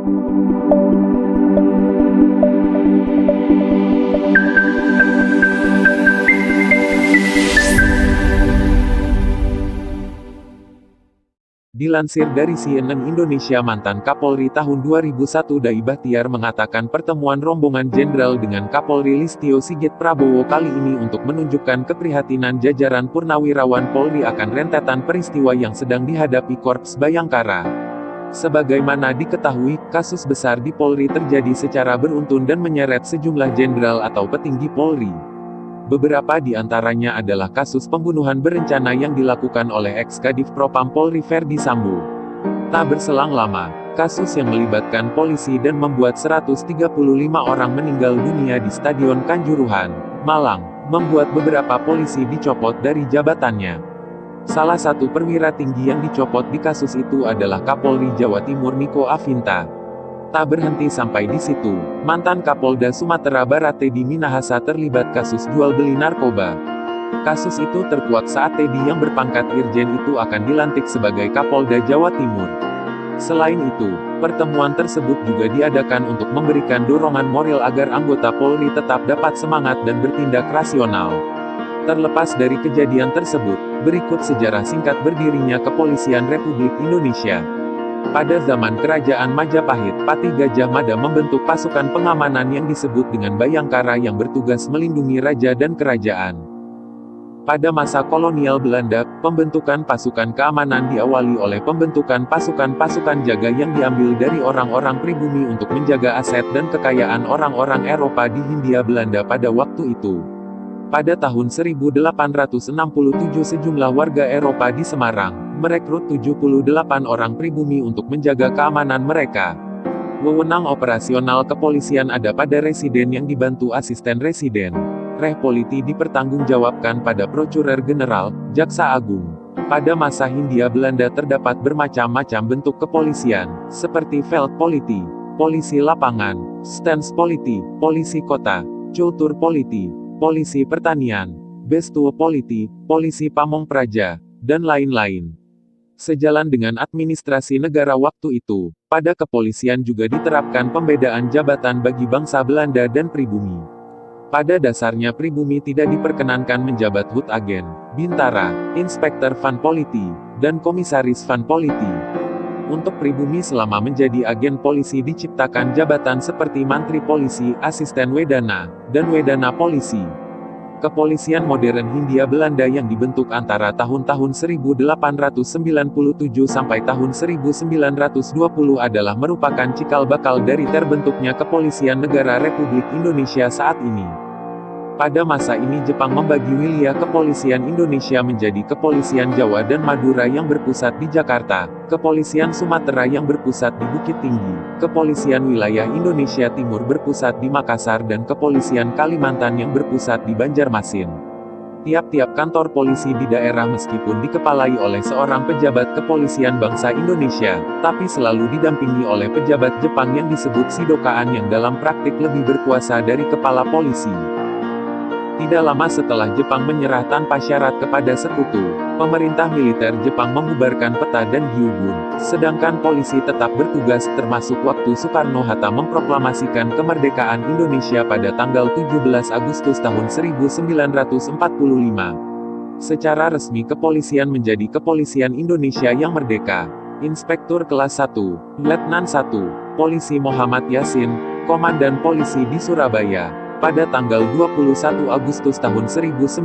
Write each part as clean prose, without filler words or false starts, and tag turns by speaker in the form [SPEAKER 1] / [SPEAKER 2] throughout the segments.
[SPEAKER 1] Dilansir dari CNN Indonesia, mantan Kapolri tahun 2001 Dai Bahtiar mengatakan pertemuan rombongan jenderal dengan Kapolri Listio Sigit Prabowo kali ini untuk menunjukkan keprihatinan jajaran purnawirawan Polri akan rentetan peristiwa yang sedang dihadapi Korps Bayangkara. Sebagaimana diketahui, kasus besar di Polri terjadi secara beruntun dan menyeret sejumlah jenderal atau petinggi Polri. Beberapa di antaranya adalah kasus pembunuhan berencana yang dilakukan oleh ex-Kadif Propam Polri Verdi Sambo. Tak berselang lama, kasus yang melibatkan polisi dan membuat 135 orang meninggal dunia di Stadion Kanjuruhan, Malang, membuat beberapa polisi dicopot dari jabatannya. Salah satu perwira tinggi yang dicopot di kasus itu adalah Kapolri Jawa Timur Niko Afinta. Tak berhenti sampai di situ, mantan Kapolda Sumatera Barat Teddy Minahasa terlibat kasus jual beli narkoba. Kasus itu terkuak saat Teddy yang berpangkat Irjen itu akan dilantik sebagai Kapolda Jawa Timur. Selain itu, pertemuan tersebut juga diadakan untuk memberikan dorongan moral agar anggota Polri tetap dapat semangat dan bertindak rasional. Terlepas dari kejadian tersebut, berikut sejarah singkat berdirinya Kepolisian Republik Indonesia. Pada zaman Kerajaan Majapahit, Patih Gajah Mada membentuk pasukan pengamanan yang disebut dengan Bayangkara yang bertugas melindungi raja dan kerajaan. Pada masa kolonial Belanda, pembentukan pasukan keamanan diawali oleh pembentukan pasukan-pasukan jaga yang diambil dari orang-orang pribumi untuk menjaga aset dan kekayaan orang-orang Eropa di Hindia Belanda pada waktu itu. Pada tahun 1867 sejumlah warga Eropa di Semarang merekrut 78 orang pribumi untuk menjaga keamanan mereka. Wewenang operasional kepolisian ada pada residen yang dibantu asisten residen. Politi dipertanggungjawabkan pada Procurer General, Jaksa Agung. Pada masa Hindia Belanda terdapat bermacam-macam bentuk kepolisian, seperti Veldpoliti, polisi lapangan, Stanspoliti, polisi kota, Culturpoliti, polisi pertanian, Bestuepoliti, polisi pamong praja, dan lain-lain. Sejalan dengan administrasi negara waktu itu, pada kepolisian juga diterapkan pembedaan jabatan bagi bangsa Belanda dan pribumi. Pada dasarnya pribumi tidak diperkenankan menjabat Hoedagen, Bintara, Inspektur Van Politi, dan Komisaris Van Politi. Untuk pribumi selama menjadi agen polisi diciptakan jabatan seperti Mantri Polisi, Asisten Wedana, dan Wedana Polisi. Kepolisian modern Hindia Belanda yang dibentuk antara tahun-tahun 1897 sampai tahun 1920 adalah merupakan cikal bakal dari terbentuknya Kepolisian Negara Republik Indonesia saat ini. Pada masa ini Jepang membagi wilayah Kepolisian Indonesia menjadi Kepolisian Jawa dan Madura yang berpusat di Jakarta, Kepolisian Sumatera yang berpusat di Bukit Tinggi, Kepolisian Wilayah Indonesia Timur berpusat di Makassar dan Kepolisian Kalimantan yang berpusat di Banjarmasin. Tiap-tiap kantor polisi di daerah meskipun dikepalai oleh seorang pejabat kepolisian bangsa Indonesia, tapi selalu didampingi oleh pejabat Jepang yang disebut Shidokaan yang dalam praktik lebih berkuasa dari kepala polisi. Tidak lama setelah Jepang menyerah tanpa syarat kepada sekutu, pemerintah militer Jepang membubarkan Peta dan Gyugun, sedangkan polisi tetap bertugas termasuk waktu Soekarno-Hatta memproklamasikan kemerdekaan Indonesia pada tanggal 17 Agustus tahun 1945. Secara resmi kepolisian menjadi Kepolisian Indonesia yang Merdeka. Inspektur kelas 1, Letnan 1, Polisi Muhammad Yasin, Komandan Polisi di Surabaya. Pada tanggal 21 Agustus tahun 1945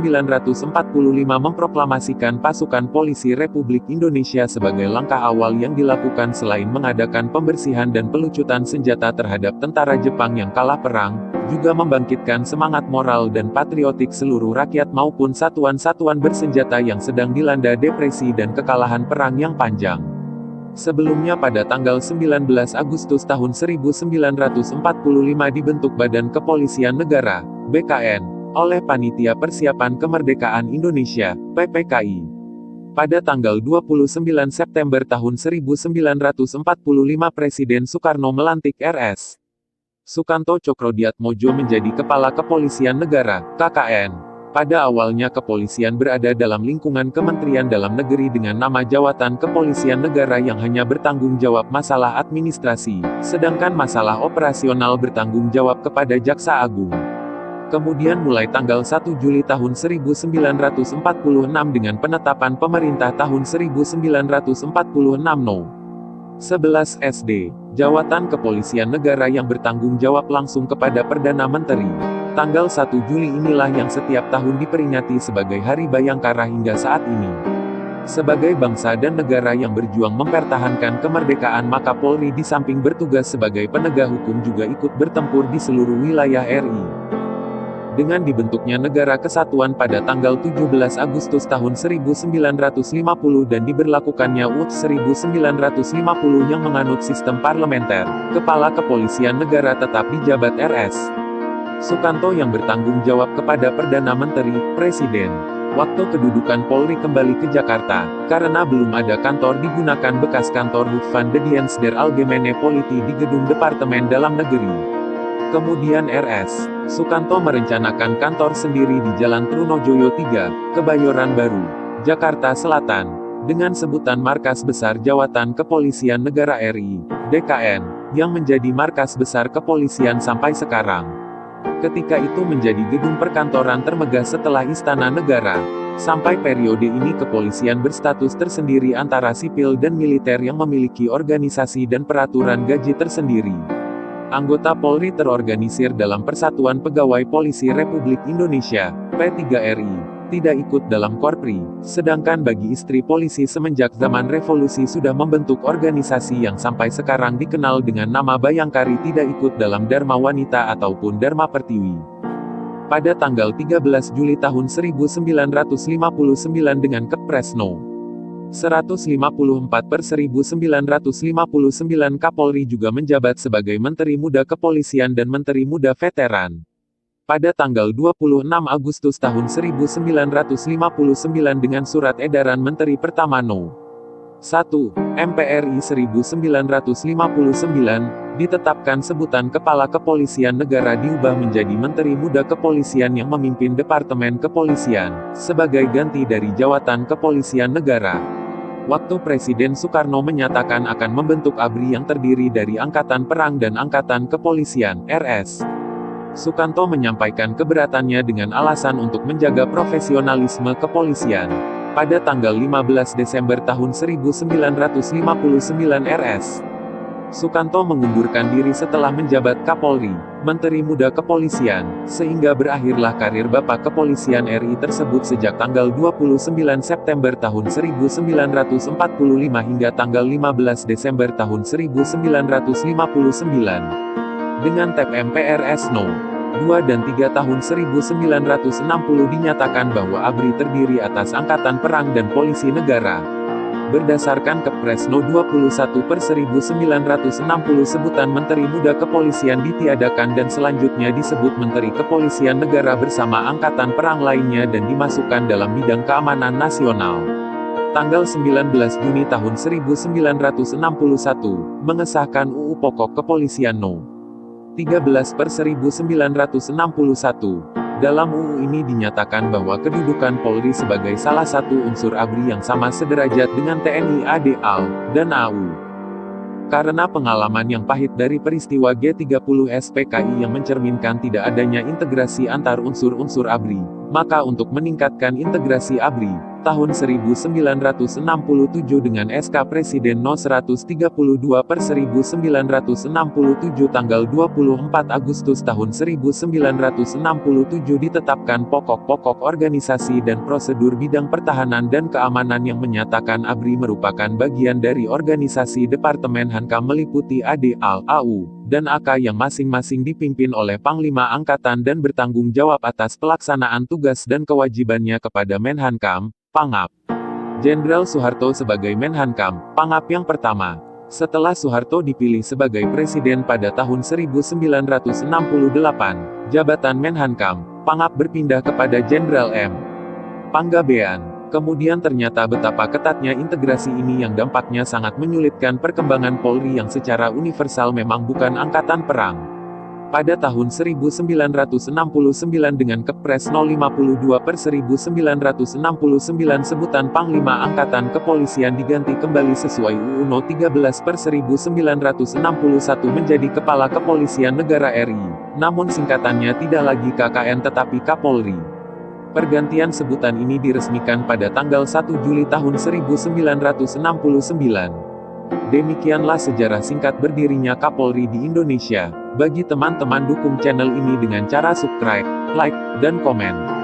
[SPEAKER 1] memproklamasikan pasukan polisi Republik Indonesia sebagai langkah awal yang dilakukan selain mengadakan pembersihan dan pelucutan senjata terhadap tentara Jepang yang kalah perang, juga membangkitkan semangat moral dan patriotik seluruh rakyat maupun satuan-satuan bersenjata yang sedang dilanda depresi dan kekalahan perang yang panjang. Sebelumnya pada tanggal 19 Agustus tahun 1945 dibentuk Badan Kepolisian Negara, BKN, oleh Panitia Persiapan Kemerdekaan Indonesia, PPKI. Pada tanggal 29 September tahun 1945 Presiden Soekarno melantik R.S. Sukanto Cokrodiatmojo menjadi Kepala Kepolisian Negara, KKN. Pada awalnya kepolisian berada dalam lingkungan Kementerian Dalam Negeri dengan nama Jawatan Kepolisian Negara yang hanya bertanggung jawab masalah administrasi, sedangkan masalah operasional bertanggung jawab kepada Jaksa Agung. Kemudian mulai tanggal 1 Juli tahun 1946 dengan penetapan pemerintah tahun 1946 No. 11 SD, Jawatan Kepolisian Negara yang bertanggung jawab langsung kepada Perdana Menteri. Tanggal 1 Juli inilah yang setiap tahun diperingati sebagai Hari Bayangkara hingga saat ini. Sebagai bangsa dan negara yang berjuang mempertahankan kemerdekaan, maka Polri di samping bertugas sebagai penegak hukum juga ikut bertempur di seluruh wilayah RI. Dengan dibentuknya Negara Kesatuan pada tanggal 17 Agustus tahun 1950 dan diberlakukannya UUD 1950 yang menganut sistem parlementer, Kepala Kepolisian Negara tetap dijabat RS Sukanto yang bertanggung jawab kepada Perdana Menteri, Presiden. Waktu kedudukan Polri kembali ke Jakarta, karena belum ada kantor digunakan bekas kantor Hof van de Dienst der Algemene Politie di Gedung Departemen Dalam Negeri. Kemudian RS Sukanto merencanakan kantor sendiri di Jalan Trunojoyo 3, Kebayoran Baru, Jakarta Selatan, dengan sebutan Markas Besar Jawatan Kepolisian Negara RI, DKN, yang menjadi markas besar kepolisian sampai sekarang. Ketika itu menjadi gedung perkantoran termegah setelah Istana Negara. Sampai periode ini kepolisian berstatus tersendiri antara sipil dan militer yang memiliki organisasi dan peraturan gaji tersendiri. Anggota Polri terorganisir dalam Persatuan Pegawai Polisi Republik Indonesia, P3RI, tidak ikut dalam Korpri, sedangkan bagi istri polisi semenjak zaman revolusi sudah membentuk organisasi yang sampai sekarang dikenal dengan nama Bayangkari, tidak ikut dalam Dharma Wanita ataupun Dharma Pertiwi. Pada tanggal 13 Juli tahun 1959 dengan Kepres No. 154/1959 Kapolri juga menjabat sebagai Menteri Muda Kepolisian dan Menteri Muda Veteran. Pada tanggal 26 Agustus tahun 1959 dengan Surat Edaran Menteri Pertama No. 1, MPRI 1959, ditetapkan sebutan Kepala Kepolisian Negara diubah menjadi Menteri Muda Kepolisian yang memimpin Departemen Kepolisian, sebagai ganti dari Jawatan Kepolisian Negara. Waktu Presiden Soekarno menyatakan akan membentuk ABRI yang terdiri dari Angkatan Perang dan Angkatan Kepolisian, RS. Sukanto menyampaikan keberatannya dengan alasan untuk menjaga profesionalisme kepolisian. Pada tanggal 15 Desember tahun 1959 RS. Sukanto mengundurkan diri setelah menjabat Kapolri, Menteri Muda Kepolisian, sehingga berakhirlah karir Bapak Kepolisian RI tersebut sejak tanggal 29 September tahun 1945 hingga tanggal 15 Desember tahun 1959. Dengan TEP MPRS No. 2 dan 3 tahun 1960 dinyatakan bahwa ABRI terdiri atas Angkatan Perang dan Polisi Negara. Berdasarkan Kepres No. 21/1960 sebutan Menteri Muda Kepolisian ditiadakan dan selanjutnya disebut Menteri Kepolisian Negara bersama Angkatan Perang lainnya dan dimasukkan dalam bidang keamanan nasional. Tanggal 19 Juni tahun 1961, mengesahkan UU Pokok Kepolisian No. 13/1961. Dalam UU ini dinyatakan bahwa kedudukan Polri sebagai salah satu unsur ABRI yang sama sederajat dengan TNI AD, dan AU. Karena pengalaman yang pahit dari peristiwa G30 SPKI yang mencerminkan tidak adanya integrasi antar unsur-unsur ABRI, maka untuk meningkatkan integrasi ABRI, tahun 1967 dengan SK Presiden No. 132/1967 tanggal 24 Agustus tahun 1967 ditetapkan pokok-pokok organisasi dan prosedur bidang pertahanan dan keamanan yang menyatakan ABRI merupakan bagian dari organisasi Departemen Hankam meliputi AD, AU, dan AK yang masing-masing dipimpin oleh Panglima Angkatan dan bertanggung jawab atas pelaksanaan tugas dan kewajibannya kepada Menhankam, Pangap. Jenderal Soeharto sebagai Menhankam, Pangap yang pertama. Setelah Soeharto dipilih sebagai presiden pada tahun 1968, jabatan Menhankam, Pangap berpindah kepada Jenderal M. Panggabean. Kemudian ternyata betapa ketatnya integrasi ini yang dampaknya sangat menyulitkan perkembangan Polri yang secara universal memang bukan angkatan perang. pada tahun 1969 dengan Kepres No. 52/1969 sebutan Panglima Angkatan Kepolisian diganti kembali sesuai UU No. 13/1961 menjadi Kepala Kepolisian Negara RI. Namun singkatannya tidak lagi KKN tetapi Kapolri. Pergantian sebutan ini diresmikan pada tanggal 1 Juli tahun 1969. Demikianlah sejarah singkat berdirinya Kapolri di Indonesia. Bagi teman-teman dukung channel ini dengan cara subscribe, like, dan komen.